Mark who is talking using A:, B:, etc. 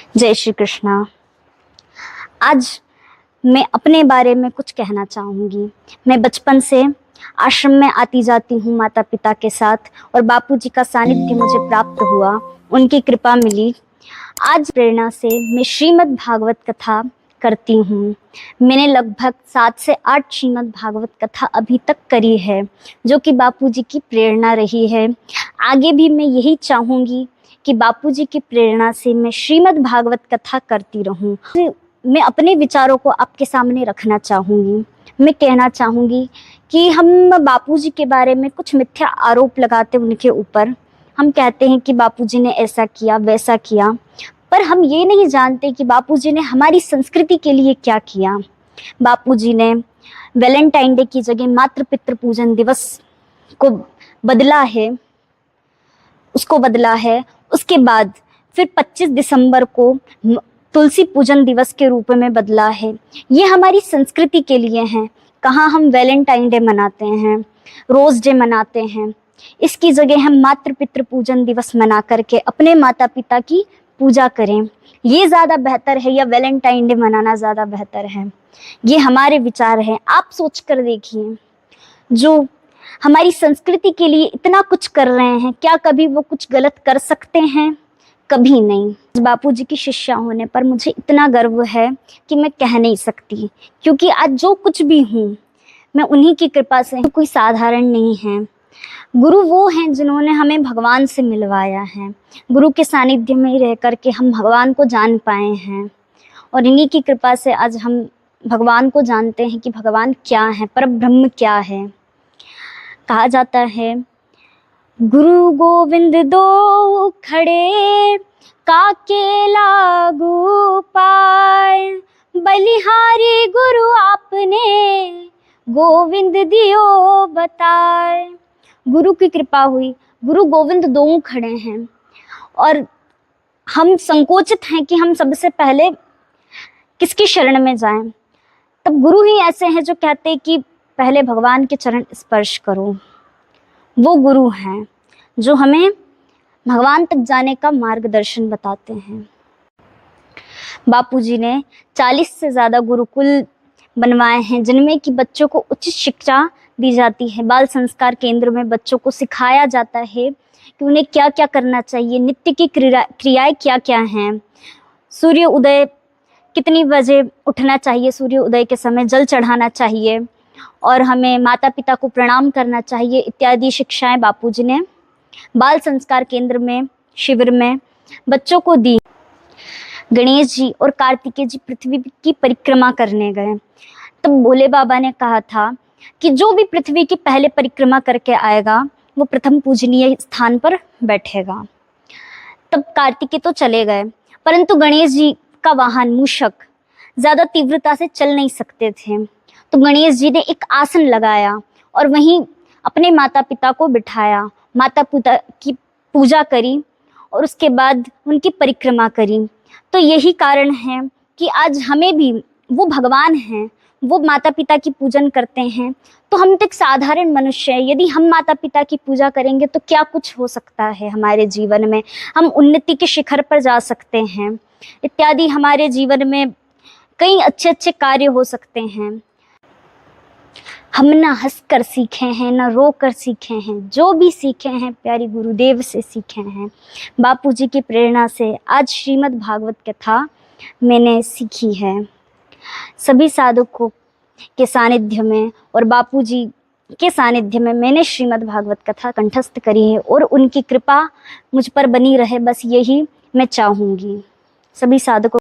A: जय श्री कृष्णा। आज मैं अपने बारे में कुछ कहना चाहूँगी। मैं बचपन से आश्रम में आती जाती हूँ माता पिता के साथ, और बापूजी का सानिध्य मुझे प्राप्त हुआ, उनकी कृपा मिली। आज प्रेरणा से मैं श्रीमद् भागवत कथा करती हूँ। मैंने लगभग 7 से 8 श्रीमद् भागवत कथा अभी तक करी है, जो कि बापूजी की प्रेरणा रही है। आगे भी मैं यही चाहूँगी कि बापूजी की प्रेरणा से मैं श्रीमद् भागवत कथा करती रहूं। मैं अपने विचारों को आपके सामने रखना चाहूँगी। मैं कहना चाहूँगी कि हम बापूजी के बारे में कुछ मिथ्या आरोप लगाते उनके ऊपर। हम कहते हैं कि बापूजी ने ऐसा किया वैसा किया, पर हम ये नहीं जानते कि बापूजी ने हमारी संस्कृति के लिए क्या किया। बापूजी ने वैलेंटाइन डे की जगह मातृ पितृ पूजन दिवस को बदला है। उसके बाद फिर 25 दिसंबर को तुलसी पूजन दिवस के रूप में बदला है। ये हमारी संस्कृति के लिए हैं। कहाँ हम वैलेंटाइन डे मनाते हैं, रोज़ डे मनाते हैं। इसकी जगह हम मातृ पितृ पूजन दिवस मना करके अपने माता पिता की पूजा करें। ये ज़्यादा बेहतर है या वैलेंटाइन डे मनाना ज़्यादा बेहतर है? ये हमारे विचार हैं। आप सोच कर देखिए, जो हमारी संस्कृति के लिए इतना कुछ कर रहे हैं, क्या कभी वो कुछ गलत कर सकते हैं? कभी नहीं। बापूजी की शिष्या होने पर मुझे इतना गर्व है कि मैं कह नहीं सकती, क्योंकि आज जो कुछ भी हूँ मैं उन्हीं की कृपा से। कोई साधारण नहीं है। गुरु वो हैं जिन्होंने हमें भगवान से मिलवाया है। गुरु के सानिध्य में ही रह करके हम भगवान को जान पाए हैं, और इन्हीं की कृपा से आज हम भगवान को जानते हैं कि भगवान क्या है, परब्रह्म क्या है। कहा जाता है, गुरु गोविंद दो खड़े काके लागू पाए, बलिहारी गुरु आपने गोविंद दियो बताए। गुरु की कृपा हुई, गुरु गोविंद दो खड़े हैं, और हम संकोचित हैं कि हम सबसे पहले किसकी शरण में जाएं। तब गुरु ही ऐसे हैं जो कहते हैं कि पहले भगवान के चरण स्पर्श करो। वो गुरु हैं जो हमें भगवान तक जाने का मार्गदर्शन बताते हैं। बापूजी ने 40 से ज़्यादा गुरुकुल बनवाए हैं, जिनमें कि बच्चों को उचित शिक्षा दी जाती है। बाल संस्कार केंद्र में बच्चों को सिखाया जाता है कि उन्हें क्या क्या करना चाहिए, नित्य की क्रियाएं क्या क्या हैं, सूर्य उदय कितनी बजे उठना चाहिए, सूर्य उदय के समय जल चढ़ाना चाहिए, और हमें माता पिता को प्रणाम करना चाहिए, इत्यादि शिक्षाएं बापूजी ने बाल संस्कार केंद्र में शिविर में बच्चों को दी। गणेश जी और कार्तिकेय जी पृथ्वी की परिक्रमा करने गए। तब भोले बाबा ने कहा था कि जो भी पृथ्वी की पहले परिक्रमा करके आएगा वो प्रथम पूजनीय स्थान पर बैठेगा। तब कार्तिकेय तो चले गए, परंतु गणेश जी का वाहन मूषक ज़्यादा तीव्रता से चल नहीं सकते थे। तो गणेश जी ने एक आसन लगाया और वहीं अपने माता पिता को बिठाया, माता पिता की पूजा करी, और उसके बाद उनकी परिक्रमा करी। तो यही कारण है कि आज हमें भी, वो भगवान हैं, वो माता पिता की पूजन करते हैं, तो हम तो एक साधारण मनुष्य हैं। यदि हम माता पिता की पूजा करेंगे तो क्या कुछ हो सकता है हमारे जीवन में। हम उन्नति के शिखर पर जा सकते हैं, इत्यादि हमारे जीवन में कई अच्छे अच्छे कार्य हो सकते हैं। हम ना हंस कर सीखे हैं, ना रो कर सीखे हैं। जो भी सीखे हैं प्यारी गुरुदेव से सीखे हैं। बापूजी की प्रेरणा से आज श्रीमद् भागवत कथा मैंने सीखी है। सभी साधकों के सानिध्य में और बापूजी के सानिध्य में मैंने श्रीमद् भागवत कथा कंठस्थ करी है, और उनकी कृपा मुझ पर बनी रहे, बस यही मैं चाहूँगी। सभी साधकों